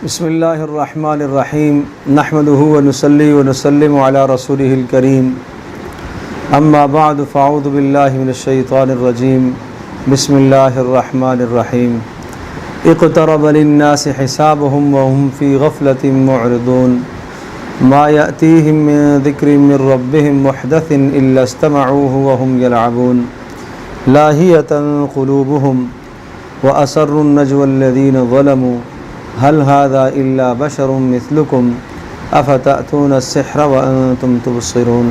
بسم اللہ الرحمن الرحیم نحمده ونصلی ونسلم علی رسولہ الکریم اما بعد فاعوذ باللہ من الشیطان الرجیم بسم اللہ الرحمن الرحیم اقترب للناس حسابهم وهم فی غفلة معرضون ما یأتیہم من ذکر من ربهم محدث الا استمعوه وهم يلعبون لاہیة قلوبهم وأسروا النجوى الذین ظلموا هل هذا إلا بشر مثلكم أفتأتون السحر وأنتم تبصرون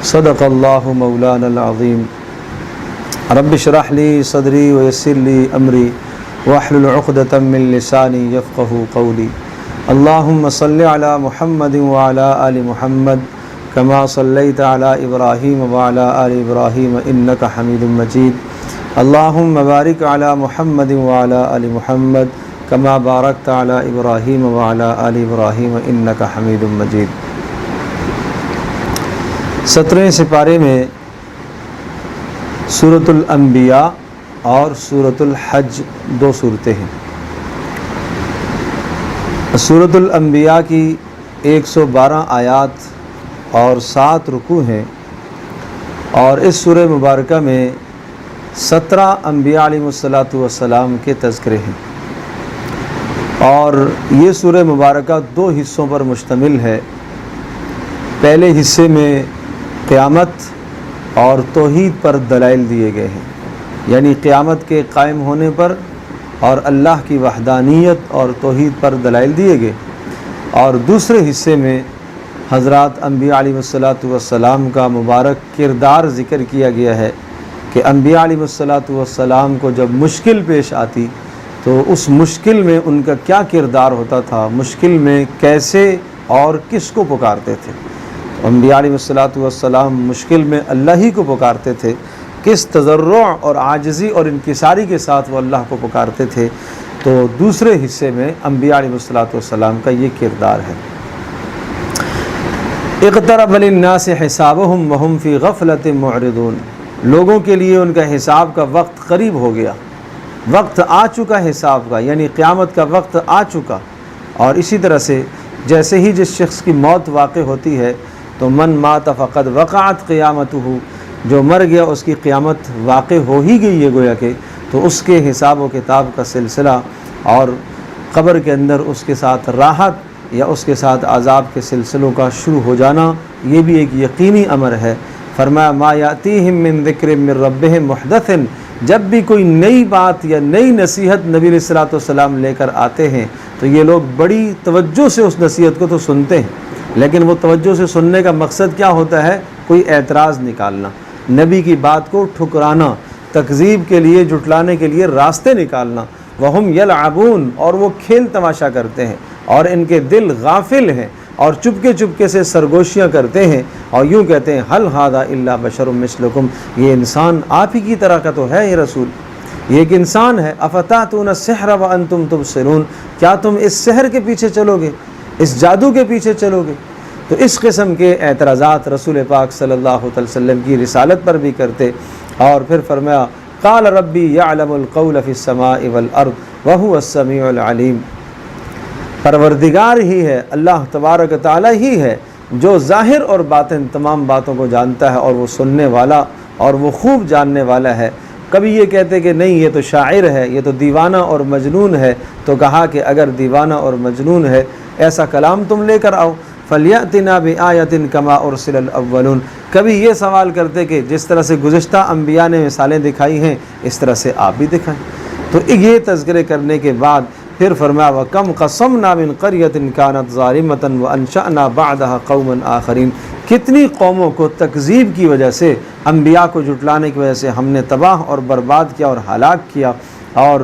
صدق الله مولانا العظيم رب اشرح لي صدري ويسر لي أمري واحلل عقدة من لساني يفقه قولي اللهم صل على محمد وعلى آل محمد كما صليت على إبراهيم وعلى آل إبراهيم إنك حميد مجيد اللهم بارك على محمد وعلى آل محمد کما بارکت علی ابراہیم وعلی آل ابراہیم انک حمید مجید۔ 17ویں سپارے میں سورۃ الانبیاء اور سورۃ الحج دو صورتیں ہیں۔ سورۃ الانبیاء کی 112 آیات اور 7 رکوع ہیں، اور اس سورہ مبارکہ میں 17 انبیاء علیہ السلام کے تذکرے ہیں، اور یہ سورہ مبارکہ 2 حصوں پر مشتمل ہے۔ پہلے حصے میں قیامت اور توحید پر دلائل دیے گئے ہیں، یعنی قیامت کے قائم ہونے پر اور اللہ کی وحدانیت اور توحید پر دلائل دیے گئے، اور دوسرے حصے میں حضرات انبیاء علیہ السلام کا مبارک کردار ذکر کیا گیا ہے کہ انبیاء علیہ السلام کو جب مشکل پیش آتی تو اس مشکل میں ان کا کیا کردار ہوتا تھا، مشکل میں کیسے اور کس کو پکارتے تھے۔ انبیاء علیہ السلام مشکل میں اللہ ہی کو پکارتے تھے، کس تضرع اور عاجزی اور انکساری کے ساتھ وہ اللہ کو پکارتے تھے۔ تو دوسرے حصے میں انبیاء علیہ السلام کا یہ کردار ہے۔ اقترب للناس حسابهم وهم فی غفلۃ معرضون، لوگوں کے لیے ان کا حساب کا وقت قریب ہو گیا، وقت آ چکا حساب کا، یعنی قیامت کا وقت آ چکا۔ اور اسی طرح سے جیسے ہی جس شخص کی موت واقع ہوتی ہے تو من مات فقد وقعت قیامتہ، جو مر گیا اس کی قیامت واقع ہو ہی گئی ہے گویا کہ، تو اس کے حساب و کتاب کا سلسلہ اور قبر کے اندر اس کے ساتھ راحت یا اس کے ساتھ عذاب کے سلسلوں کا شروع ہو جانا، یہ بھی ایک یقینی امر ہے۔ فرمایا ما یاتیہم من ذکر من ربہم محدث، جب بھی کوئی نئی بات یا نئی نصیحت نبی علیہ السلام لے کر آتے ہیں تو یہ لوگ بڑی توجہ سے اس نصیحت کو تو سنتے ہیں، لیکن وہ توجہ سے سننے کا مقصد کیا ہوتا ہے؟ کوئی اعتراض نکالنا، نبی کی بات کو ٹھکرانا، تکذیب کے لیے، جھٹلانے کے لیے راستے نکالنا۔ وہم یلعبون، اور وہ کھیل تماشا کرتے ہیں، اور ان کے دل غافل ہیں اور چپکے سے سرگوشیاں کرتے ہیں، اور یوں کہتے ہیں حل ھذا الا بشر مثلکم، یہ انسان آپ ہی کی طرح کا تو ہے، یہ رسول یہ ایک انسان ہے۔ افتاتون السحر وانتم تبصرون، کیا تم اس سحر کے پیچھے چلو گے، اس جادو کے پیچھے چلو گے؟ تو اس قسم کے اعتراضات رسول پاک صلی اللہ علیہ وسلم کی رسالت پر بھی کرتے، اور پھر فرمایا قال ربی یعلم القول فی السماء والارض وہو السمیع العلیم، پروردگار ہی ہے، اللہ تبارک تعالی ہی ہے جو ظاہر اور باطن تمام باتوں کو جانتا ہے، اور وہ سننے والا اور وہ خوب جاننے والا ہے۔ کبھی یہ کہتے کہ نہیں یہ تو شاعر ہے، یہ تو دیوانہ اور مجنون ہے، تو کہا کہ اگر دیوانہ اور مجنون ہے ایسا کلام تم لے کر آؤ، فَلْيَأْتِنَا بِآیَةٍ كَمَا أُرْسِلَ الْأَوَّلُونَ، کبھی یہ سوال کرتے کہ جس طرح سے گزشتہ انبیاء نے مثالیں دکھائی ہیں اس طرح سے آپ بھی دکھائیں۔ تو یہ تذکرے کرنے کے بعد پھر فرمایا وَكَمْ قَصَمْنَا مِنْ قَرْيَةٍ كَانَتْ ظَالِمَةً وَأَنشَأْنَا بَعْدَهَا قَوْمًا آخَرِينَ، کتنی قوموں کو تکذیب کی وجہ سے، انبیاء کو جھٹلانے کی وجہ سے ہم نے تباہ اور برباد کیا اور ہلاک کیا۔ اور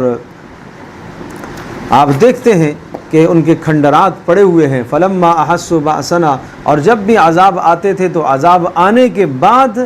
آپ دیکھتے ہیں کہ ان کے کھنڈرات پڑے ہوئے ہیں۔ فَلَمَّا أَحَسُّوا بَأْسَنَا، اور جب بھی عذاب آتے تھے تو عذاب آنے کے بعد،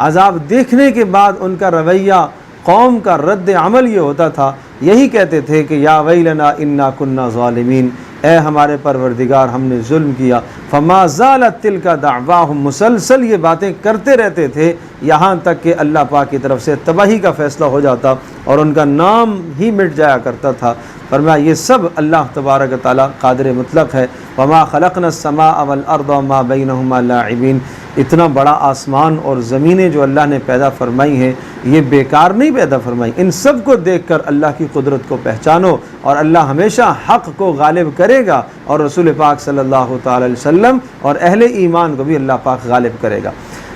عذاب دیکھنے کے بعد ان کا رویہ، قوم کا رد عمل یہ ہوتا تھا، یہی کہتے تھے کہ یا ویلنا انا کننا ظالمین، اے ہمارے پروردگار ہم نے ظلم کیا۔ فما زالت تلک دعواہم، مسلسل یہ باتیں کرتے رہتے تھے یہاں تک کہ اللہ پاک کی طرف سے تباہی کا فیصلہ ہو جاتا اور ان کا نام ہی مٹ جایا کرتا تھا۔ فرمایا یہ سب اللہ تبارک و تعالیٰ قادر مطلق ہے۔ وما خلقنا السماء والارض وما بینہما لاعبین، اتنا بڑا آسمان اور زمینیں جو اللہ نے پیدا فرمائی ہیں یہ بیکار نہیں پیدا فرمائی، ان سب کو دیکھ کر اللہ کی قدرت کو پہچانو، اور اللہ ہمیشہ حق کو غالب کرے گا، اور رسول پاک صلی اللہ تعالی علیہ وسلم اور اہل ایمان کو بھی اللہ پاک غالب کرے گا۔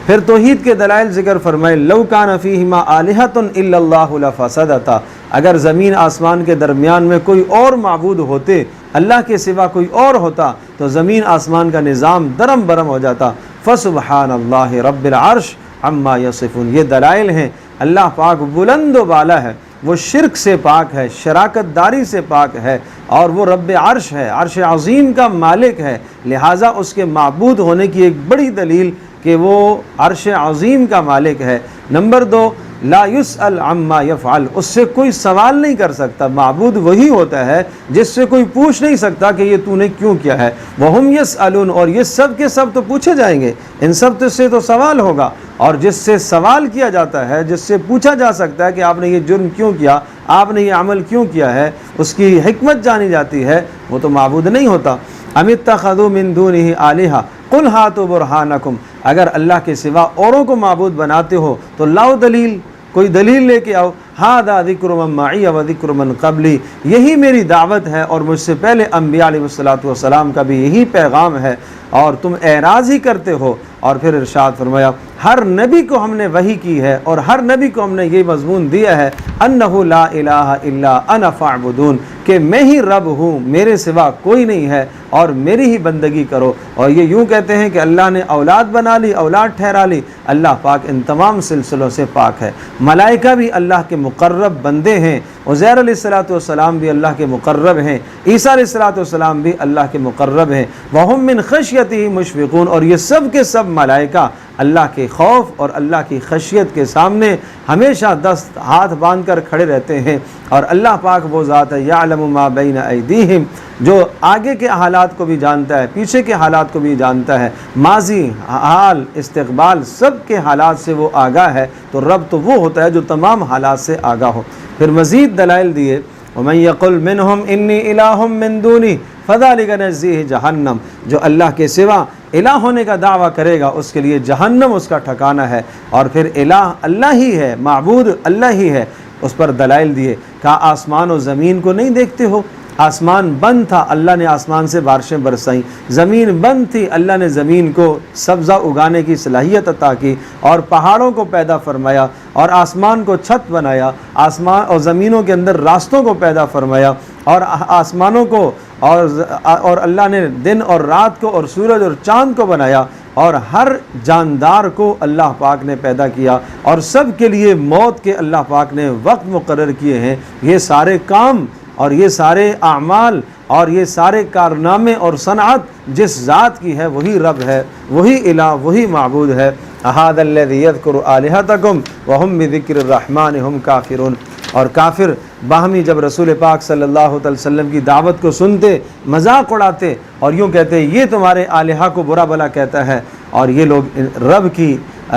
پھر توحید کے دلائل ذکر فرمائے، لو کان فیہما آلہۃ الا اللہ لفسدتا، اگر زمین آسمان کے درمیان میں کوئی اور معبود ہوتے، اللہ کے سوا کوئی اور ہوتا تو زمین آسمان کا نظام درم برم ہو جاتا۔ فسبحان اللہ رب العرش عما یصفون، یہ دلائل ہیں اللہ پاک بلند و بالا ہے، وہ شرک سے پاک ہے، شراکت داری سے پاک ہے، اور وہ رب عرش ہے، عرش عظیم کا مالک ہے، لہٰذا اس کے معبود ہونے کی ایک بڑی دلیل کہ وہ عرش عظیم کا مالک ہے۔ نمبر 2، لا یسأل عما یفعل، اس سے کوئی سوال نہیں کر سکتا، معبود وہی ہوتا ہے جس سے کوئی پوچھ نہیں سکتا کہ یہ تو نے کیوں کیا ہے۔ وہم یسألون، اور یہ سب کے سب تو پوچھے جائیں گے، ان سب سے تو سوال ہوگا، اور جس سے سوال کیا جاتا ہے، جس سے پوچھا جا سکتا ہے کہ آپ نے یہ جرم کیوں کیا، آپ نے یہ عمل کیوں کیا ہے، اس کی حکمت جانی جاتی ہے، وہ تو معبود نہیں ہوتا۔ ام اتخذوا من دونہ آلہہ قل ہاتوا برہانکم، اگر اللہ کے سوا اوروں کو معبود بناتے ہو تو لاؤ دلیل، کوئی دلیل لے کے آؤ۔ ھذا ذکر من معی و ذکر من قبلی، یہی میری دعوت ہے اور مجھ سے پہلے انبیاء علیہ السلام کا بھی یہی پیغام ہے، اور تم اعراض ہی کرتے ہو۔ اور پھر ارشاد فرمایا، ہر نبی کو ہم نے وحی کی ہے اور ہر نبی کو ہم نے یہ مضمون دیا ہے، انہ لا الہ الا انا فاعبدون، کہ میں ہی رب ہوں، میرے سوا کوئی نہیں ہے اور میری ہی بندگی کرو۔ اور یہ یوں کہتے ہیں کہ اللہ نے اولاد بنا لی، اولاد ٹھہرا لی، اللہ پاک ان تمام سلسلوں سے پاک ہے۔ ملائکہ بھی اللہ کے مقرب بندے ہیں، عزیر علیہ السلام بھی اللہ کے مقرب ہیں، عیسیٰ علیہ السلام بھی اللہ کے مقرب ہیں۔ وہم من خشیتہ مشفقون، اور یہ سب کے سب ملائکہ اللہ کے خوف اور اللہ کی خشیت کے سامنے ہمیشہ دست ہاتھ باندھ کر کھڑے رہتے ہیں۔ اور اللہ پاک وہ ذات ہے، یعلم ما بین ایدیہم، جو آگے کے حالات کو بھی جانتا ہے، پیچھے کے حالات کو بھی جانتا ہے، ماضی، حال، استقبال، سب کے حالات سے وہ آگاہ ہے۔ تو رب تو وہ ہوتا ہے جو تمام حالات سے آگاہ ہو۔ پھر مزید دلائل دیے، وَمَن يَقُلْ مِنْهُمْ إِنِّي إِلَٰهٌ مِّن دُونِهِ فَذَلِكَ نَجْزِيهِ جَهَنَّمَ، جو اللہ کے سوا الہ ہونے کا دعویٰ کرے گا اس کے لیے جہنم اس کا ٹھکانہ ہے۔ اور پھر الہ اللہ ہی ہے، معبود اللہ ہی ہے، اس پر دلائل دیے، کہا آسمان و زمین کو نہیں دیکھتے ہو؟ آسمان بند تھا، اللہ نے آسمان سے بارشیں برسائیں، زمین بند تھی، اللہ نے زمین کو سبزہ اگانے کی صلاحیت عطا کی، اور پہاڑوں کو پیدا فرمایا، اور آسمان کو چھت بنایا، آسمان اور زمینوں کے اندر راستوں کو پیدا فرمایا، اور آسمانوں کو اور اللہ نے دن اور رات کو اور سورج اور چاند کو بنایا، اور ہر جاندار کو اللہ پاک نے پیدا کیا، اور سب کے لیے موت کے اللہ پاک نے وقت مقرر کیے ہیں۔ یہ سارے کام اور یہ سارے اعمال اور یہ سارے کارنامے اور صنعت جس ذات کی ہے وہی رب ہے، وہی الہ، وہی معبود ہے۔ احد الذی یذکر آلہتکم وہم بذکر الرحمن ہم کافرون، اور کافر باہمی جب رسول پاک صلی اللہ علیہ وسلم کی دعوت کو سنتے مذاق اڑاتے اور یوں کہتے یہ تمہارے الہہ کو برا بھلا کہتا ہے، اور یہ لوگ رب کی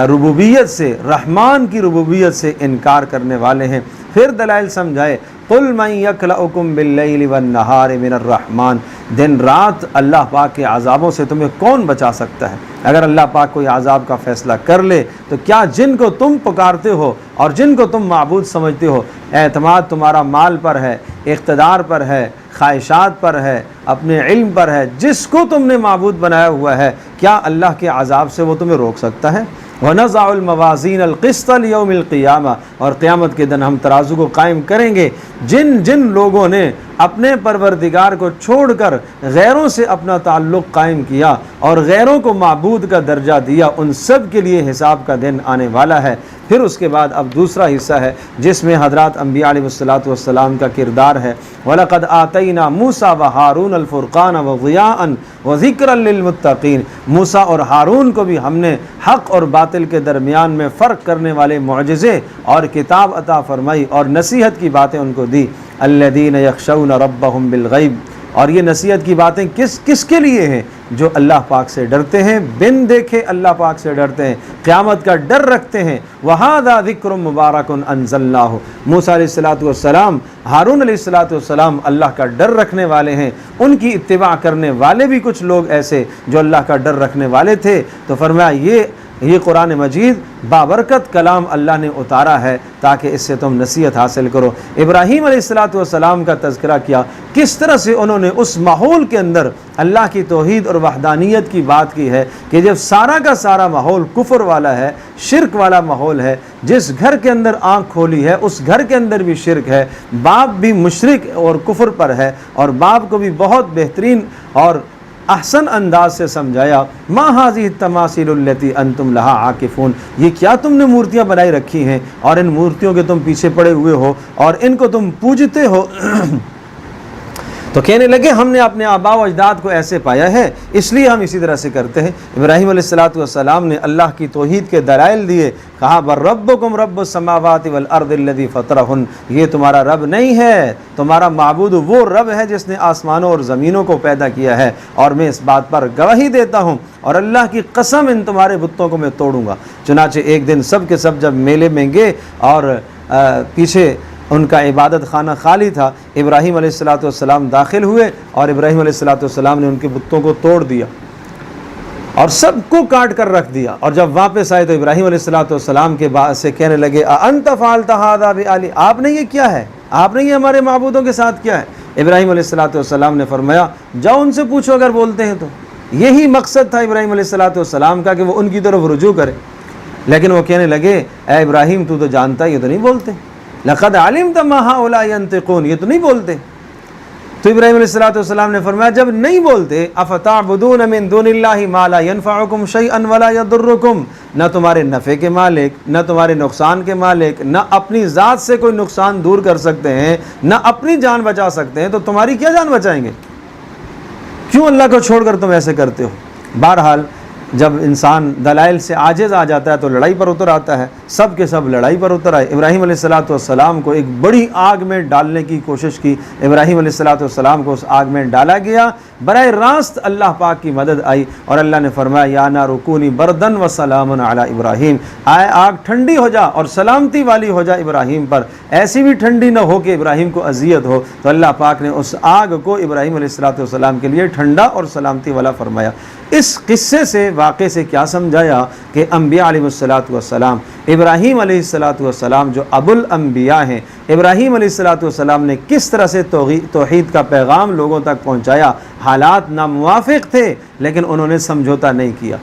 ربوبیت سے، رحمان کی ربوبیت سے انکار کرنے والے ہیں۔ پھر دلائل سمجھائے، قل من یکلؤکم باللیل والنہار من الرحمن، دن رات اللہ پاک کے عذابوں سے تمہیں کون بچا سکتا ہے؟ اگر اللہ پاک کوئی عذاب کا فیصلہ کر لے تو کیا جن کو تم پکارتے ہو اور جن کو تم معبود سمجھتے ہو، اعتماد تمہارا مال پر ہے، اقتدار پر ہے، خواہشات پر ہے، اپنے علم پر ہے، جس کو تم نے معبود بنایا ہوا ہے، کیا اللہ کے عذاب سے وہ تمہیں روک سکتا ہے؟ وَنَضَعُ الْمَوَازِينَ الْقِسْطَ لِيَوْمِ الْقِيَامَةِ، اور قیامت کے دن ہم ترازو کو قائم کریں گے۔ جن جن لوگوں نے اپنے پروردگار کو چھوڑ کر غیروں سے اپنا تعلق قائم کیا اور غیروں کو معبود کا درجہ دیا، ان سب کے لیے حساب کا دن آنے والا ہے۔ پھر اس کے بعد اب دوسرا حصہ ہے جس میں حضرات انبیاء علیہ السلام کا کردار ہے۔ وَلَقَدْ آتَيْنَا مُوسَىٰ وَهَارُونَ الْفُرْقَانَ وَضِيَاءً وَذِكْرًا لِّلْمُتَّقِينَ، موسیٰ اور ہارون کو بھی ہم نے حق اور باطل کے درمیان میں فرق کرنے والے معجزے اور کتاب عطا فرمائی اور نصیحت کی باتیں ان کو دی۔ الَّذِينَ يَخْشَوْنَ رَبَّهُمْ بِالْغَيْبِ، اور یہ نصیحت کی باتیں کس کے لیے ہیں؟ جو اللہ پاک سے ڈرتے ہیں، بن دیکھے اللہ پاک سے ڈرتے ہیں، قیامت کا ڈر رکھتے ہیں۔ وَهَذَا ذِكْرٌ مُبَارَكٌ أَنزَلْنَاهُ، موسیٰ علیہ السلام، ہارون علیہ السلام اللہ کا ڈر رکھنے والے ہیں، ان کی اتباع کرنے والے بھی کچھ لوگ ایسے جو اللہ کا ڈر رکھنے والے تھے۔ تو فرمایا یہ قرآن مجید بابرکت کلام اللہ نے اتارا ہے تاکہ اس سے تم نصیحت حاصل کرو۔ ابراہیم علیہ السلام کا تذکرہ کیا، کس طرح سے انہوں نے اس ماحول کے اندر اللہ کی توحید اور وحدانیت کی بات کی ہے کہ جب سارا کا سارا ماحول کفر والا ہے، شرک والا ماحول ہے، جس گھر کے اندر آنکھ کھولی ہے اس گھر کے اندر بھی شرک ہے، باپ بھی مشرک اور کفر پر ہے، اور باپ کو بھی بہت بہترین اور احسن انداز سے سمجھایا، ما هذه التماثيل التي انتم لها عاکفون، یہ کیا تم نے مورتیاں بنائی رکھی ہیں اور ان مورتیوں کے تم پیچھے پڑے ہوئے ہو اور ان کو تم پوجتے ہو۔ تو کہنے لگے ہم نے اپنے آباء و اجداد کو ایسے پایا ہے، اس لیے ہم اسی طرح سے کرتے ہیں۔ ابراہیم علیہ السلام نے اللہ کی توحید کے دلائل دیے، کہا بر ربکم رب السماوات والارض الذی فطرہن، یہ تمہارا رب نہیں ہے، تمہارا معبود وہ رب ہے جس نے آسمانوں اور زمینوں کو پیدا کیا ہے، اور میں اس بات پر گواہی دیتا ہوں اور اللہ کی قسم ان تمہارے بتوں کو میں توڑوں گا۔ چنانچہ ایک دن سب کے سب جب میلے میں گئے اور پیچھے ان کا عبادت خانہ خالی تھا، ابراہیم علیہ السلام داخل ہوئے اور ابراہیم علیہ السلام نے ان کے بتوں کو توڑ دیا اور سب کو کاٹ کر رکھ دیا، اور جب واپس آئے تو ابراہیم علیہ السلام کے بعد سے کہنے لگے اَأَنْتَ فَعَلْتَ هَذَا بِآلِهَتِنَا، آپ نے یہ کیا ہے، آپ نے یہ ہمارے معبودوں کے ساتھ کیا ہے؟ ابراہیم علیہ السلام نے فرمایا جاؤ ان سے پوچھو اگر بولتے ہیں تو۔ یہی مقصد تھا ابراہیم علیہ السلام کا کہ وہ ان کی طرف رجوع کرے، لیکن وہ کہنے لگے اے ابراہیم تو جانتا ہے یہ تو نہیں بولتے، لقد علمت ما هؤلاء ينطقون، یہ تو نہیں بولتے۔ تو ابراہیم علیہ السلام نے فرمایا جب نہیں بولتے افتعبدون من دون اللہ ما لا ينفعکم شیئا ولا یضرکم، نہ تمہارے نفع کے مالک، نہ تمہارے نقصان کے مالک، نہ اپنی ذات سے کوئی نقصان دور کر سکتے ہیں، نہ اپنی جان بچا سکتے ہیں، تو تمہاری کیا جان بچائیں گے؟ کیوں اللہ کو چھوڑ کر تم ایسے کرتے ہو؟ بہرحال جب انسان دلائل سے عاجز آ جاتا ہے تو لڑائی پر اتر آتا ہے، سب کے سب لڑائی پر اتر آئے۔ ابراہیم علیہ السلام کو ایک بڑی آگ میں ڈالنے کی کوشش کی، ابراہیم علیہ السلام کو اس آگ میں ڈالا گیا، براہ راست اللہ پاک کی مدد آئی اور اللہ نے فرمایا یا نار کونی بردن و سلام علی ابراہیم، آئے آگ ٹھنڈی ہو جا اور سلامتی والی ہو جا ابراہیم پر، ایسی بھی ٹھنڈی نہ ہو کہ ابراہیم کو اذیت ہو۔ تو اللہ پاک نے اس آگ کو ابراہیم علیہ السلام کے لیے ٹھنڈا اور سلامتی والا فرمایا۔ اس قصے سے واقعے سے کیا سمجھایا کہ انبیاء علیہ السلام، ابراہیم علیہ السلام جو ابو الانبیاء ہیں، ابراہیم علیہ السلام نے کس طرح سے توحید کا پیغام لوگوں تک پہنچایا۔ حالات ناموافق تھے لیکن انہوں نے سمجھوتا نہیں کیا،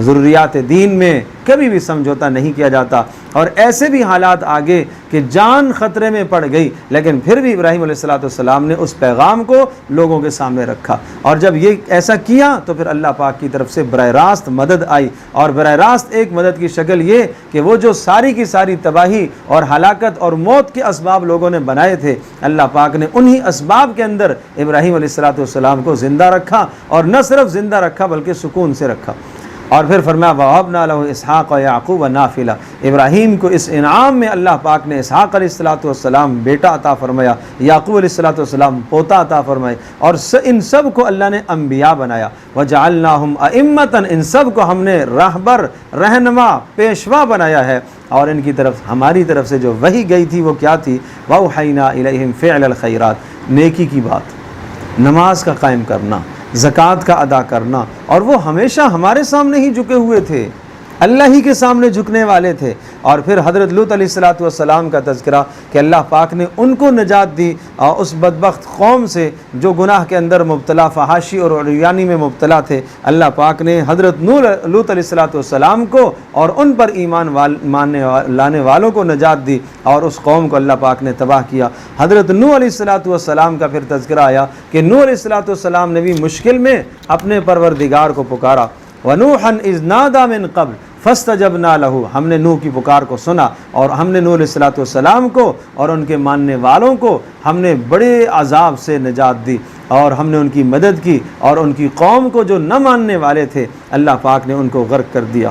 ضروریات دین میں کبھی بھی سمجھوتا نہیں کیا جاتا، اور ایسے بھی حالات آگے کہ جان خطرے میں پڑ گئی لیکن پھر بھی ابراہیم علیہ السلام نے اس پیغام کو لوگوں کے سامنے رکھا، اور جب یہ ایسا کیا تو پھر اللہ پاک کی طرف سے براہ راست مدد آئی، اور براہ راست ایک مدد کی شکل یہ کہ وہ جو ساری کی ساری تباہی اور ہلاکت اور موت کے اسباب لوگوں نے بنائے تھے، اللہ پاک نے انہی اسباب کے اندر ابراہیم علیہ السلام کو زندہ رکھا، اور نہ صرف زندہ رکھا بلکہ سکون سے رکھا۔ اور پھر فرمایا وَوَهَبْنَا لَهُ إِسْحَاقَ وَيَعْقُوبَ نَافِلَةً، ابراہیم کو اس انعام میں اللہ پاک نے اسحاق علیہ السلام بیٹا عطا فرمایا، یعقوب علیہ السلام پوتا عطا فرمائے، اور ان سب کو اللہ نے انبیاء بنایا۔ وَجَعَلْنَاهُمْ أَئِمَّةً، ان سب کو ہم نے راہبر، رہنما، پیشوا بنایا ہے، اور ان کی طرف ہماری طرف سے جو وحی گئی تھی وہ کیا تھی؟ وَأَوْحَيْنَا إِلَيْهِمْ فِعْلَ الْخَيْرَاتِ، نیکی کی بات، نماز کا قائم کرنا، زکوٰۃ کا ادا کرنا، اور وہ ہمیشہ ہمارے سامنے ہی جھکے ہوئے تھے، اللہ ہی کے سامنے جھکنے والے تھے۔ اور پھر حضرت لوط علیہ السلام کا تذکرہ کہ اللہ پاک نے ان کو نجات دی اس بدبخت قوم سے جو گناہ کے اندر مبتلا، فحاشی اور عریانی میں مبتلا تھے۔ اللہ پاک نے حضرت لوط علیہ السلام کو اور ان پر ایمان لانے والوں کو نجات دی، اور اس قوم کو اللہ پاک نے تباہ کیا۔ حضرت نوح علیہ السلام کا پھر تذکرہ آیا کہ نوح علیہ السلام نے بھی مشکل میں اپنے پروردگار کو پکارا، وَنُوحًا إِذْ نَادَى مِن قَبْلُ فَاسْتَجَبْنَا لَهُ، ہم نے نوح کی پکار کو سنا، اور ہم نے نوح علیہ السلام کو اور ان کے ماننے والوں کو ہم نے بڑے عذاب سے نجات دی، اور ہم نے ان کی مدد کی، اور ان کی قوم کو جو نہ ماننے والے تھے اللہ پاک نے ان کو غرق کر دیا۔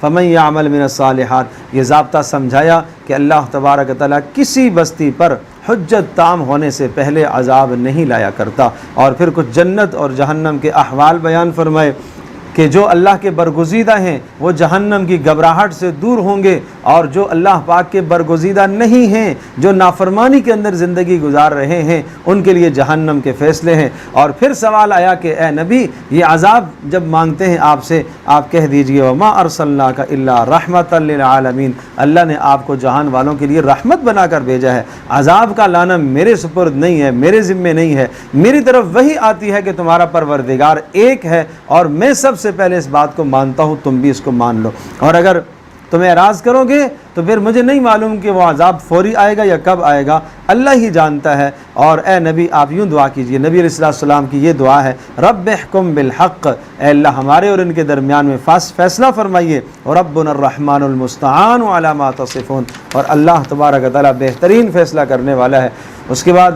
فمن یعمل من الصالحات، یہ ضابطہ سمجھایا کہ اللہ تبارک تعالیٰ کسی بستی پر حجت تام ہونے سے پہلے عذاب نہیں لایا کرتا، اور پھر کچھ جنت اور جہنم کے احوال بیان فرمائے کہ جو اللہ کے برگزیدہ ہیں وہ جہنم کی گھبراہٹ سے دور ہوں گے، اور جو اللہ پاک کے برگزیدہ نہیں ہیں، جو نافرمانی کے اندر زندگی گزار رہے ہیں، ان کے لیے جہنم کے فیصلے ہیں۔ اور پھر سوال آیا کہ اے نبی، یہ عذاب جب مانگتے ہیں آپ سے، آپ کہہ دیجئے وما ارسلناک الا رحمۃ للعالمین، اللہ نے آپ کو جہان والوں کے لیے رحمت بنا کر بھیجا ہے۔ عذاب کا لانا میرے سپرد نہیں ہے، میرے ذمے نہیں ہے، میری طرف وہی آتی ہے کہ تمہارا پروردگار ایک ہے، اور میں سب سے پہلے اس بات کو مانتا ہوں، تم بھی اس کو مان لو۔ اور اگر تم اعراض کرو گے تو پھر مجھے نہیں معلوم کہ وہ عذاب فوری آئے گا یا کب آئے گا، اللہ ہی جانتا ہے۔ اور اے نبی آپ یوں دعا کیجئے، نبی علیہ السلام کی یہ دعا ہے، رب احکم بالحق، اے اللہ ہمارے اور ان کے درمیان میں فیصلہ فرمائیے، ربنا الرحمن المستعان علی ما تصفون، اور اللہ تبارک تعالیٰ بہترین فیصلہ کرنے والا ہے۔ اس کے بعد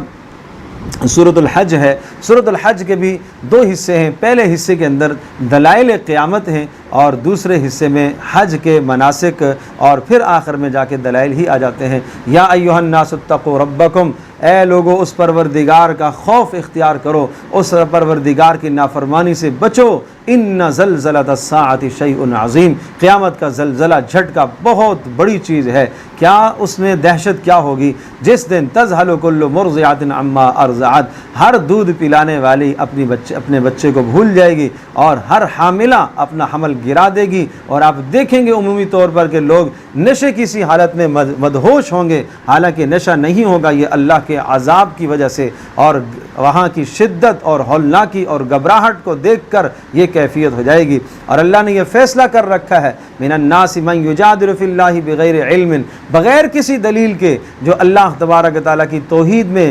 سورۃ الحج ہے۔ سورۃ الحج کے بھی دو حصے ہیں، پہلے حصے کے اندر دلائل قیامت ہیں، اور دوسرے حصے میں حج کے مناسک، اور پھر آخر میں جا کے دلائل ہی آ جاتے ہیں۔ یا ایھا الناس اتقوا ربکم، اے لوگو اس پروردگار کا خوف اختیار کرو، اس پروردگار کی نافرمانی سے بچو، ان زلزلۃ الساعۃ شیء عظیم، قیامت کا زلزلہ جھٹکا بہت بڑی چیز ہے۔ کیا اس میں دہشت کیا ہوگی؟ جس دن تذہل کل مرضعۃ عما ارضعت، ہر دودھ پلانے والی اپنے بچے کو بھول جائے گی، اور ہر حاملہ اپنا حمل گرا دے گی، اور آپ دیکھیں گے عمومی طور پر کہ لوگ نشے کی سی حالت میں مدہوش ہوں گے، حالانکہ نشہ نہیں ہوگا، یہ اللہ کے عذاب کی وجہ سے، اور وہاں کی شدت اور ہولناکی اور گھبراہٹ کو دیکھ کر یہ کیفیت ہو جائے گی۔ اور اللہ نے یہ فیصلہ کر رکھا ہے، من الناس من یجادل فی اللہ بغیر علم، بغیر کسی دلیل کے جو اللہ تبارک تعالیٰ کی توحید میں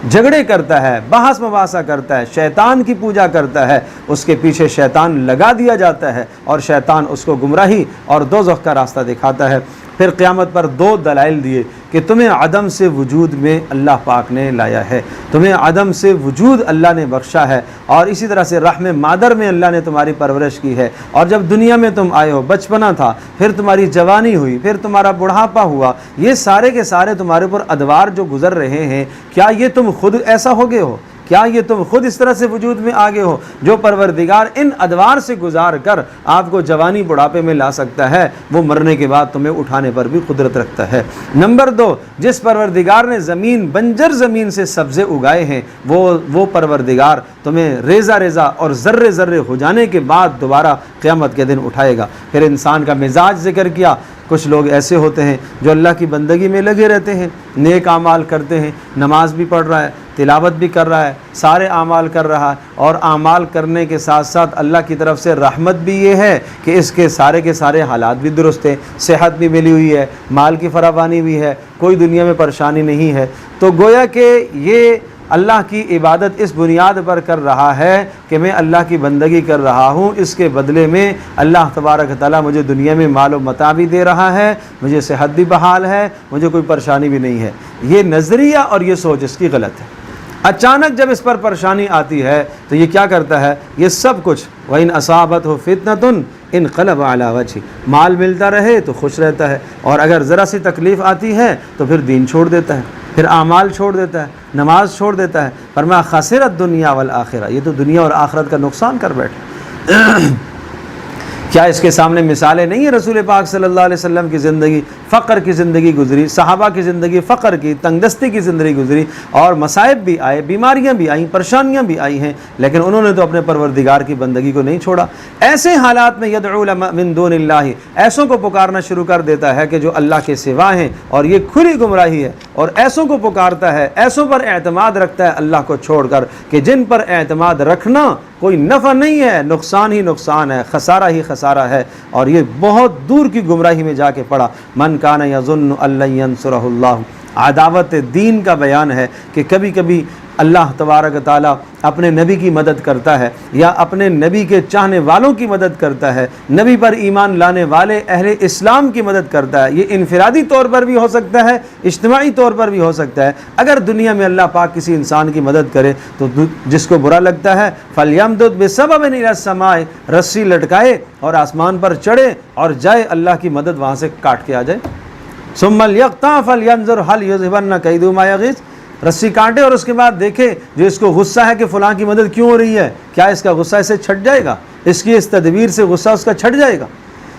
جھگڑے کرتا ہے، بحث مباحثہ کرتا ہے، شیطان کی پوجا کرتا ہے، اس کے پیچھے شیطان لگا دیا جاتا ہے، اور شیطان اس کو گمراہی اور دوزخ کا راستہ دکھاتا ہے۔ پھر قیامت پر دو دلائل دیے کہ تمہیں عدم سے وجود میں اللہ پاک نے لایا ہے، تمہیں عدم سے وجود اللہ نے بخشا ہے، اور اسی طرح سے رحم مادر میں اللہ نے تمہاری پرورش کی ہے، اور جب دنیا میں تم آئے ہو بچپنا تھا، پھر تمہاری جوانی ہوئی، پھر تمہارا بڑھاپا ہوا، یہ سارے کے سارے تمہارے اوپر ادوار جو گزر رہے ہیں، کیا یہ تم خود ایسا ہو گئے ہو؟ کیا یہ تم خود اس طرح سے وجود میں آگے ہو؟ جو پروردگار ان ادوار سے گزار کر آپ کو جوانی بڑھاپے میں لا سکتا ہے، وہ مرنے کے بعد تمہیں اٹھانے پر بھی قدرت رکھتا ہے۔ نمبر دو، جس پروردگار نے زمین بنجر زمین سے سبزے اگائے ہیں، وہ پروردگار تمہیں ریزہ ریزہ اور ذرے ذرے ہو جانے کے بعد دوبارہ قیامت کے دن اٹھائے گا۔ پھر انسان کا مزاج ذکر کیا، کچھ لوگ ایسے ہوتے ہیں جو اللہ کی بندگی میں لگے رہتے ہیں، نیک اعمال کرتے ہیں، نماز بھی پڑھ رہا ہے، تلاوت بھی کر رہا ہے، سارے اعمال کر رہا ہے، اور اعمال کرنے کے ساتھ ساتھ اللہ کی طرف سے رحمت بھی یہ ہے کہ اس کے سارے حالات بھی درست ہیں، صحت بھی ملی ہوئی ہے، مال کی فراوانی بھی ہے، کوئی دنیا میں پریشانی نہیں ہے، تو گویا کہ یہ اللہ کی عبادت اس بنیاد پر کر رہا ہے کہ میں اللہ کی بندگی کر رہا ہوں، اس کے بدلے میں اللہ تبارک تعالیٰ مجھے دنیا میں مال و متاع بھی دے رہا ہے، مجھے صحت بھی بحال ہے، مجھے کوئی پریشانی بھی نہیں ہے۔ یہ نظریہ اور یہ سوچ اس کی غلط ہے۔ اچانک جب اس پر پریشانی آتی ہے تو یہ کیا کرتا ہے؟ یہ سب کچھ وَإِنْ أَصَابَتْهُ فِتْنَةٌ انقلب علی وجہ، مال ملتا رہے تو خوش رہتا ہے، اور اگر ذرا سی تکلیف آتی ہے تو پھر دین چھوڑ دیتا ہے، پھر اعمال چھوڑ دیتا ہے، نماز چھوڑ دیتا ہے۔ فرمایا خسرت الدنیا والآخرہ، یہ تو دنیا اور آخرت کا نقصان کر بیٹھے۔ کیا اس کے سامنے مثالیں نہیں ہیں؟ رسول پاک صلی اللہ علیہ وسلم کی زندگی فقر کی زندگی گزری، صحابہ کی زندگی فقر کی، تنگ دستی کی زندگی گزری، اور مصائب بھی آئے، بیماریاں بھی آئیں، پریشانیاں بھی آئی ہیں، لیکن انہوں نے تو اپنے پروردگار کی بندگی کو نہیں چھوڑا۔ ایسے حالات میں یدعو من دون اللہ، ایسوں کو پکارنا شروع کر دیتا ہے کہ جو اللہ کے سوا ہیں، اور یہ کھلی گمراہی ہے، اور ایسوں کو پکارتا ہے، ایسوں پر اعتماد رکھتا ہے اللہ کو چھوڑ کر، کہ جن پر اعتماد رکھنا کوئی نفع نہیں ہے، نقصان ہی نقصان ہے، خسارہ ہی خسارہ ہے، اور یہ بہت دور کی گمراہی میں جا کے پڑا۔ من کان یظن ان لن ینصرہ اللہ، عداوت دین کا بیان ہے کہ کبھی کبھی اللہ تبارک تعالیٰ اپنے نبی کی مدد کرتا ہے یا اپنے نبی کے چاہنے والوں کی مدد کرتا ہے، نبی پر ایمان لانے والے اہل اسلام کی مدد کرتا ہے، یہ انفرادی طور پر بھی ہو سکتا ہے، اجتماعی طور پر بھی ہو سکتا ہے۔ اگر دنیا میں اللہ پاک کسی انسان کی مدد کرے تو جس کو برا لگتا ہے فَلْيَمْدُدْ بِسَبَبٍ إِلَى السَّمَاءِ، رسی لٹکائے اور آسمان پر چڑھے اور جائے اللہ کی مدد وہاں سے کاٹ کے آ جائے۔ ثُمَّ لْيَقْطَعْ فَلْيَنظُرْ هَلْ يُذْهِبَنَّ كَيْدُهُ مَا يَغِيظُ، رسی کاٹے اور اس کے بعد دیکھے جو اس کو غصہ ہے کہ فلاں کی مدد کیوں ہو رہی ہے، کیا اس کا غصہ اسے چھٹ جائے گا، اس کی اس تدبیر سے غصہ اس کا چھٹ جائے گا۔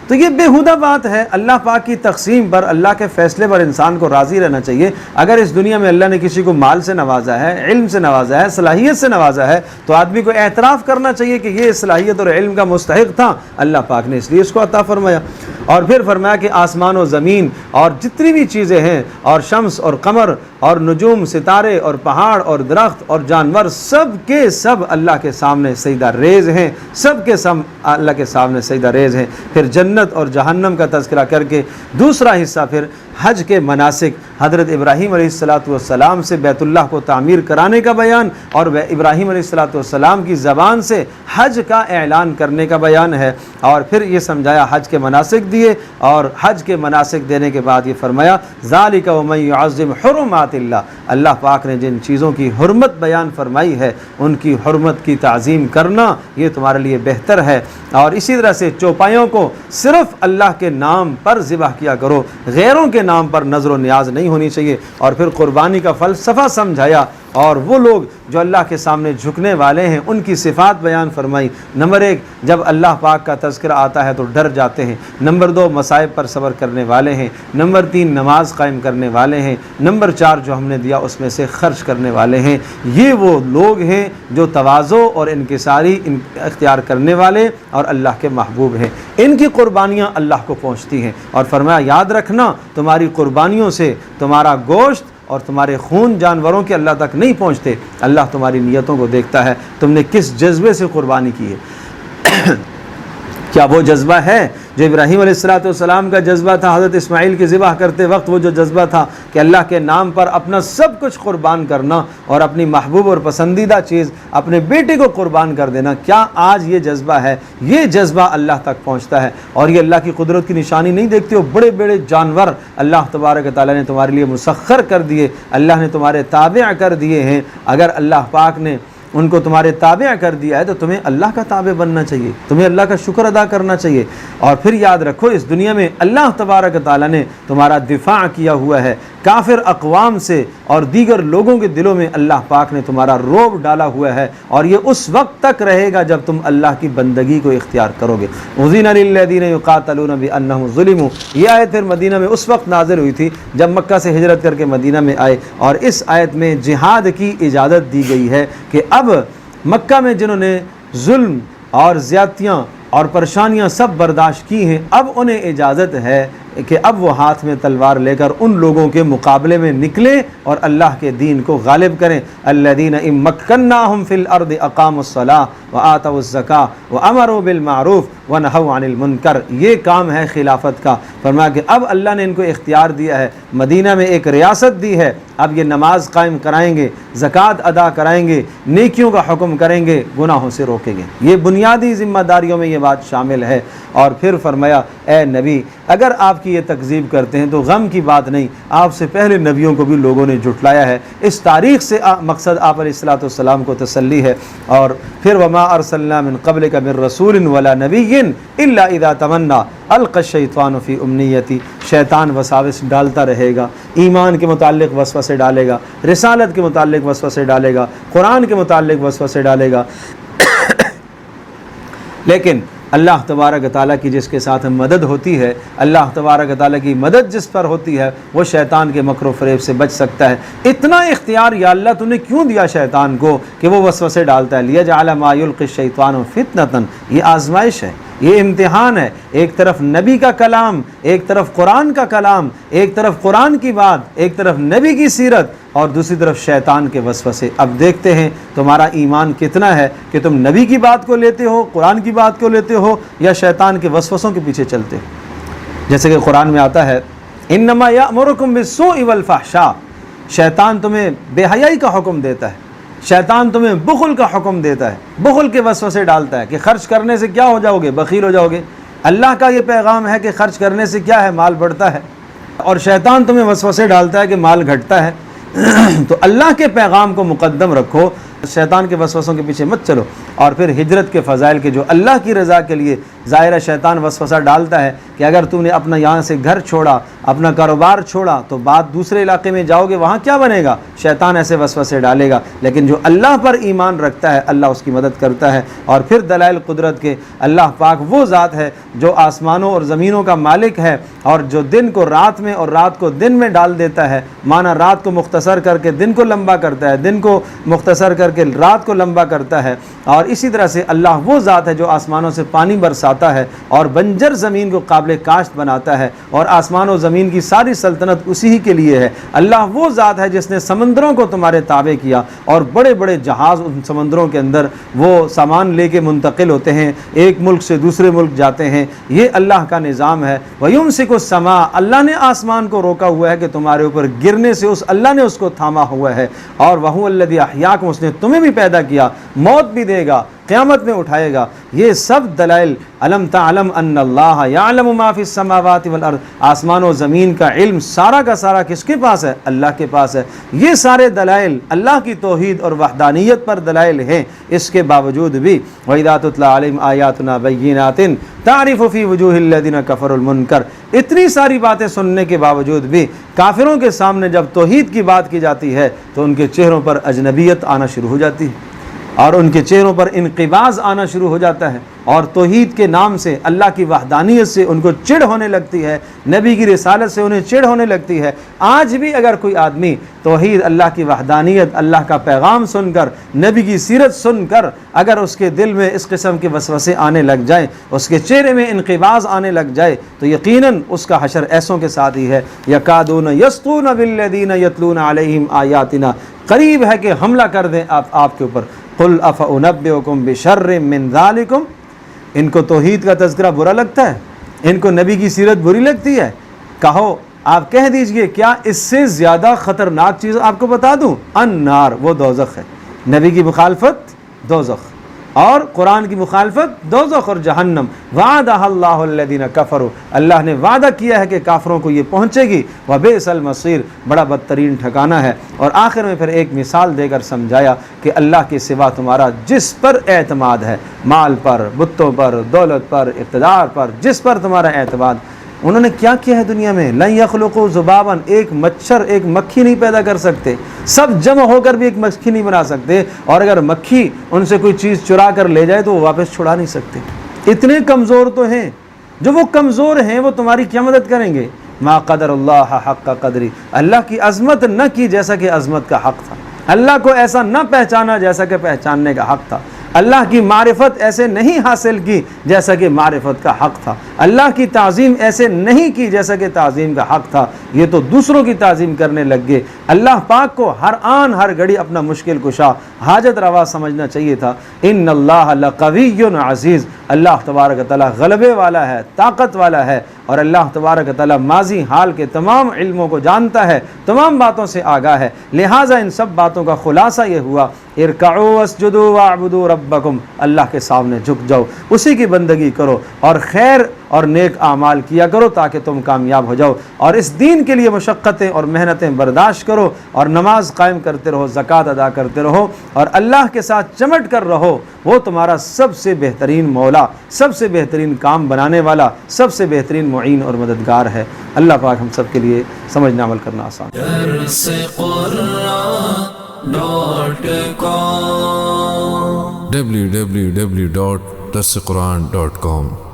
تو یہ بےہودہ بات ہے۔ اللہ پاک کی تقسیم پر، اللہ کے فیصلے پر انسان کو راضی رہنا چاہیے۔ اگر اس دنیا میں اللہ نے کسی کو مال سے نوازا ہے، علم سے نوازا ہے، صلاحیت سے نوازا ہے، تو آدمی کو اعتراف کرنا چاہیے کہ یہ صلاحیت اور علم کا مستحق تھا، اللہ پاک نے اس لیے اس کو عطا فرمایا۔ اور پھر فرمایا کہ آسمان و زمین اور جتنی بھی چیزیں ہیں، اور شمس اور قمر اور نجوم، ستارے اور پہاڑ اور درخت اور جانور، سب کے سب اللہ کے سامنے سجدہ ریز ہیں، سب کے سب اللہ کے سامنے سجدہ ریز ہیں۔ پھر جنت اور جہنم کا تذکرہ کر کے دوسرا حصہ پھر حج کے مناسک، حضرت ابراہیم علیہ السلام سے بیت اللہ کو تعمیر کرانے کا بیان اور ابراہیم علیہ السلام کی زبان سے حج کا اعلان کرنے کا بیان ہے۔ اور پھر یہ سمجھایا، حج کے مناسک دیے، اور حج کے مناسک دینے کے بعد یہ فرمایا ذالک ومن یعظم حرمات اللہ، اللہ پاک نے جن چیزوں کی حرمت بیان فرمائی ہے ان کی حرمت کی تعظیم کرنا یہ تمہارے لیے بہتر ہے۔ اور اسی طرح سے چوپایوں کو صرف اللہ کے نام پر ذبح کیا کرو، غیروں کے نام پر نظر و نیاز نہیں ہونی چاہیے۔ اور پھر قربانی کا فلسفہ سمجھایا، اور وہ لوگ جو اللہ کے سامنے جھکنے والے ہیں ان کی صفات بیان فرمائی۔ نمبر 1، جب اللہ پاک کا تذکرہ آتا ہے تو ڈر جاتے ہیں۔ نمبر 2، مصائب پر صبر کرنے والے ہیں۔ نمبر 3، نماز قائم کرنے والے ہیں۔ نمبر 4، جو ہم نے دیا اس میں سے خرچ کرنے والے ہیں۔ یہ وہ لوگ ہیں جو تواضع اور انکساری اختیار کرنے والے اور اللہ کے محبوب ہیں۔ ان کی قربانیاں اللہ کو پہنچتی ہیں۔ اور فرمایا یاد رکھنا، تمہاری قربانیوں سے تمہارا گوشت اور تمہارے خون جانوروں کے اللہ تک نہیں پہنچتے، اللہ تمہاری نیتوں کو دیکھتا ہے، تم نے کس جذبے سے قربانی کی ہے۔ کیا وہ جذبہ ہے جو ابراہیم علیہ السلام کا جذبہ تھا حضرت اسماعیل کی ذبح کرتے وقت، وہ جو جذبہ تھا کہ اللہ کے نام پر اپنا سب کچھ قربان کرنا اور اپنی محبوب اور پسندیدہ چیز اپنے بیٹے کو قربان کر دینا، کیا آج یہ جذبہ ہے؟ یہ جذبہ اللہ تک پہنچتا ہے۔ اور یہ اللہ کی قدرت کی نشانی نہیں دیکھتے ہو؟ بڑے بڑے جانور اللہ تبارک تعالیٰ نے تمہارے لیے مسخر کر دیے، اللہ نے تمہارے تابع کر دیے ہیں۔ اگر اللہ پاک نے ان کو تمہارے تابع کر دیا ہے تو تمہیں اللہ کا تابع بننا چاہیے، تمہیں اللہ کا شکر ادا کرنا چاہیے۔ اور پھر یاد رکھو، اس دنیا میں اللہ تبارک تعالیٰ نے تمہارا دفاع کیا ہوا ہے کافر اقوام سے، اور دیگر لوگوں کے دلوں میں اللہ پاک نے تمہارا رعب ڈالا ہوا ہے، اور یہ اس وقت تک رہے گا جب تم اللہ کی بندگی کو اختیار کرو گے۔ اذن للذین یقاتلون بانہم ظلموا، یہ آیت پھر مدینہ میں اس وقت نازل ہوئی تھی جب مکہ سے ہجرت کر کے مدینہ میں آئے، اور اس آیت میں جہاد کی اجازت دی گئی ہے کہ اب مکہ میں جنہوں نے ظلم اور زیادتیاں اور پریشانیاں سب برداشت کی ہیں، اب انہیں اجازت ہے کہ اب وہ ہاتھ میں تلوار لے کر ان لوگوں کے مقابلے میں نکلیں اور اللہ کے دین کو غالب کریں۔ الذین ان مکناہم فی الارض اقاموا الصلاۃ وآتوا الزکاۃ وامروا بالمعروف ونہوا عن المنکر، یہ کام ہے خلافت کا۔ فرمایا کہ اب اللہ نے ان کو اختیار دیا ہے، مدینہ میں ایک ریاست دی ہے، اب یہ نماز قائم کرائیں گے، زکوٰۃ ادا کرائیں گے، نیکیوں کا حکم کریں گے، گناہوں سے روکیں گے۔ یہ بنیادی ذمہ داریوں میں یہ بات شامل ہے۔ اور پھر فرمایا اے نبی، اگر آپ کی یہ تکذیب کرتے ہیں تو غم کی بات نہیں، آپ سے پہلے نبیوں کو بھی لوگوں نے جھٹلایا ہے۔ اس تاریخ سے مقصد آپ علیہ السلام کو تسلی ہے۔ اور پھر وما ارسلنا من قبلک من رسول ولا نبی الا اذا تمنى القى الشیطان فی امنیتی، شیطان وساوس ڈالتا رہے گا، ایمان کے متعلق وسوسے ڈالے گا، رسالت کے متعلق وسوسے ڈالے گا، قرآن کے متعلق وسوسے ڈالے گا۔ لیکن اللہ تبارک تعالیٰ کی جس کے ساتھ مدد ہوتی ہے، اللہ تبارک تعالیٰ کی مدد جس پر ہوتی ہے، وہ شیطان کے مکر و فریب سے بچ سکتا ہے۔ اتنا اختیار یا اللہ تو نے کیوں دیا شیطان کو کہ وہ وسوسے ڈالتا ہے؟ لیجعل ما یلقی الشیطان فتنۃ، یہ آزمائش ہے، یہ امتحان ہے۔ ایک طرف نبی کا کلام، ایک طرف قرآن کا کلام، ایک طرف قرآن کی بات، ایک طرف نبی کی سیرت، اور دوسری طرف شیطان کے وسوسے۔ اب دیکھتے ہیں تمہارا ایمان کتنا ہے کہ تم نبی کی بات کو لیتے ہو، قرآن کی بات کو لیتے ہو، یا شیطان کے وسوسوں کے پیچھے چلتے ہو۔ جیسے کہ قرآن میں آتا ہے انما یأمرکم بالسوء والفحشاء، شیطان تمہیں بے حیائی کا حکم دیتا ہے، شیطان تمہیں بخل کا حکم دیتا ہے، بخل کے وسوسے ڈالتا ہے کہ خرچ کرنے سے کیا ہو جاؤ گے، بخیل ہو جاؤ گے۔ اللہ کا یہ پیغام ہے کہ خرچ کرنے سے کیا ہے، مال بڑھتا ہے، اور شیطان تمہیں وسوسے ڈالتا ہے کہ مال گھٹتا ہے۔ تو اللہ کے پیغام کو مقدم رکھو، شیطان کے وسوسوں کے پیچھے مت چلو۔ اور پھر ہجرت کے فضائل کے جو اللہ کی رضا کے لیے ظاہر شیطان وسوسہ ڈالتا ہے کہ اگر تم نے اپنا یہاں سے گھر چھوڑا، اپنا کاروبار چھوڑا تو بعد دوسرے علاقے میں جاؤ گے، وہاں کیا بنے گا، شیطان ایسے وسوسے ڈالے گا۔ لیکن جو اللہ پر ایمان رکھتا ہے اللہ اس کی مدد کرتا ہے۔ اور پھر دلائل قدرت کے، اللہ پاک وہ ذات ہے جو آسمانوں اور زمینوں کا مالک ہے، اور جو دن کو رات میں اور رات کو دن میں ڈال دیتا ہے، مانا رات کو مختصر کر کے دن کو لمبا کرتا ہے، دن کو مختصر کر کے رات کو لمبا کرتا ہے۔ اور اسی طرح سے اللہ وہ ذات ہے جو آسمانوں سے پانی برساتا ہے اور بنجر زمین کو قابل کاشت بناتا ہے، اور آسمان و زمین کی ساری سلطنت اسی ہی کے لیے ہے۔ اللہ وہ ذات ہے جس نے سمندروں کو تمہارے تابع کیا، اور بڑے بڑے جہاز ان سمندروں کے اندر وہ سامان لے کے منتقل ہوتے ہیں، ایک ملک سے دوسرے ملک جاتے ہیں۔ یہ اللہ کا نظام ہے۔ وَيُمْسِكُ السَّمَاءَ، اللہ نے آسمان کو روکا ہوا ہے کہ تمہارے اوپر گرنے سے، اس اللہ نے اس کو تھاما ہوا ہے۔ اور وَهُوَ الَّذِي أَحْيَاكُمْ، اس نے تمہیں بھی پیدا کیا، موت بھی دے گا، قیامت میں اٹھائے گا۔ یہ سب دلائل، الم تعلم ان اللہ یعلم ما فی السماوات والارض، آسمان و زمین کا علم سارا کا سارا کس کے پاس ہے، اللہ کے پاس ہے۔ یہ سارے دلائل اللہ کی توحید اور وحدانیت پر دلائل ہیں۔ اس کے باوجود بھی وَإِذَا تُتْلَىٰ عَلَيْهِمْ آيَاتُنَا بَيِّنَاتٍ تَعْرِفُ فِي وُجُوهِ الَّذِينَ كَفَرُوا الْمُنكَرَ، اتنی ساری باتیں سننے کے باوجود بھی کافروں کے سامنے جب توحید کی بات کی جاتی ہے تو ان کے چہروں پر اجنبیت آنا شروع ہو جاتی ہے، اور ان کے چہروں پر انقباض آنا شروع ہو جاتا ہے، اور توحید کے نام سے، اللہ کی وحدانیت سے ان کو چڑ ہونے لگتی ہے، نبی کی رسالت سے انہیں چڑ ہونے لگتی ہے۔ آج بھی اگر کوئی آدمی توحید، اللہ کی وحدانیت، اللہ کا پیغام سن کر، نبی کی سیرت سن کر اگر اس کے دل میں اس قسم کے وسوسے آنے لگ جائیں، اس کے چہرے میں انقباض آنے لگ جائے، تو یقیناً اس کا حشر ایسوں کے ساتھ ہی ہے۔ یکادون یسطون بالذین یتلون علیہم آیاتنا، قریب ہے کہ حملہ کر دیں آپ کے اوپر۔ قل افانبئکم بشر من ذالکم، ان کو توحید کا تذکرہ برا لگتا ہے، ان کو نبی کی سیرت بری لگتی ہے، کہو آپ کہہ دیجئے کیا اس سے زیادہ خطرناک چیز آپ کو بتا دوں، النار، وہ دوزخ ہے۔ نبی کی مخالفت دوزخ، اور قرآن کی مخالفت دوزخ اور جہنم۔ وعدہ اللہ الذین کفروا، اللہ نے وعدہ کیا ہے کہ کافروں کو یہ پہنچے گی۔ وبئس المصیر، بڑا بدترین ٹھکانہ ہے۔ اور آخر میں پھر ایک مثال دے کر سمجھایا کہ اللہ کے سوا تمہارا جس پر اعتماد ہے، مال پر، بتوں پر، دولت پر، اقتدار پر، جس پر تمہارا اعتماد، انہوں نے کیا کیا ہے دنیا میں، لن یخلقوا ذبابا، ایک مچھر، ایک مکھی نہیں پیدا کر سکتے، سب جمع ہو کر بھی ایک مکھی نہیں بنا سکتے، اور اگر مکھی ان سے کوئی چیز چرا کر لے جائے تو وہ واپس چھڑا نہیں سکتے۔ اتنے کمزور تو ہیں، جو وہ کمزور ہیں وہ تمہاری کیا مدد کریں گے؟ ما قدر اللہ حق قدری، اللہ کی عظمت نہ کی جیسا کہ عظمت کا حق تھا، اللہ کو ایسا نہ پہچانا جیسا کہ پہچاننے کا حق تھا، اللہ کی معرفت ایسے نہیں حاصل کی جیسا کہ معرفت کا حق تھا، اللہ کی تعظیم ایسے نہیں کی جیسا کہ تعظیم کا حق تھا، یہ تو دوسروں کی تعظیم کرنے لگ گئے۔ اللہ پاک کو ہر آن ہر گھڑی اپنا مشکل کشا، حاجت روا سمجھنا چاہیے تھا۔ ان اللہ لقوی عزیز، اللہ تبارک تعالیٰ غلبے والا ہے، طاقت والا ہے، اور اللہ تبارک تعالیٰ ماضی حال کے تمام علموں کو جانتا ہے، تمام باتوں سے آگاہ ہے۔ لہٰذا ان سب باتوں کا خلاصہ یہ ہوا، ارکعوا واسجدوا واعبدوا ربکم، اللہ کے سامنے جھک جاؤ، اسی کی بندگی کرو، اور خیر اور نیک اعمال کیا کرو تاکہ تم کامیاب ہو جاؤ، اور اس دین کے لیے مشقتیں اور محنتیں برداشت کرو، اور نماز قائم کرتے رہو، زکوٰۃ ادا کرتے رہو، اور اللہ کے ساتھ چمٹ کر رہو۔ وہ تمہارا سب سے بہترین مولا، سب سے بہترین کام بنانے والا، سب سے بہترین معین اور مددگار ہے۔ اللہ پاک ہم سب کے لیے سمجھنا عمل کرنا آسان۔ www.darsequran.com